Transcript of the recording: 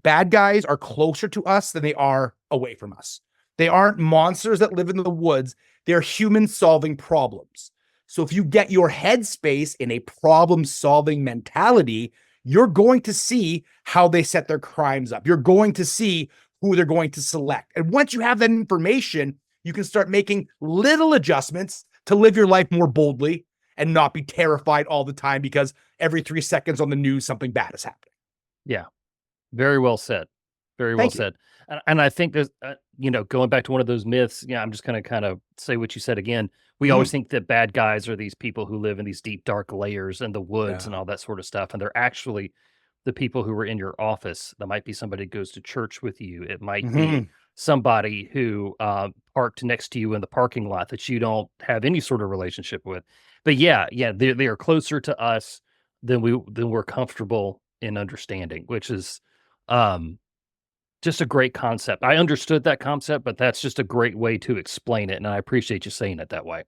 bad guys are closer to us than they are away from us. They aren't monsters that live in the woods. They're humans solving problems. So if you get your headspace in a problem solving mentality, you're going to see how they set their crimes up. You're going to see who they're going to select. And once you have that information, you can start making little adjustments to live your life more boldly and not be terrified all the time because every 3 seconds on the news, something bad is happening. Yeah. Very well said. Very well Thank you. said. And I think there's, going back to one of those myths, I'm just going to kind of say what you said again. We always think that bad guys are these people who live in these deep, dark layers in the woods and all that sort of stuff. And they're actually the people who are in your office. That might be somebody who goes to church with you. It might be somebody who parked next to you in the parking lot that you don't have any sort of relationship with. But they are closer to us than we're comfortable in understanding, which is just a great concept. I understood that concept, but that's just a great way to explain it, and I appreciate you saying it that way.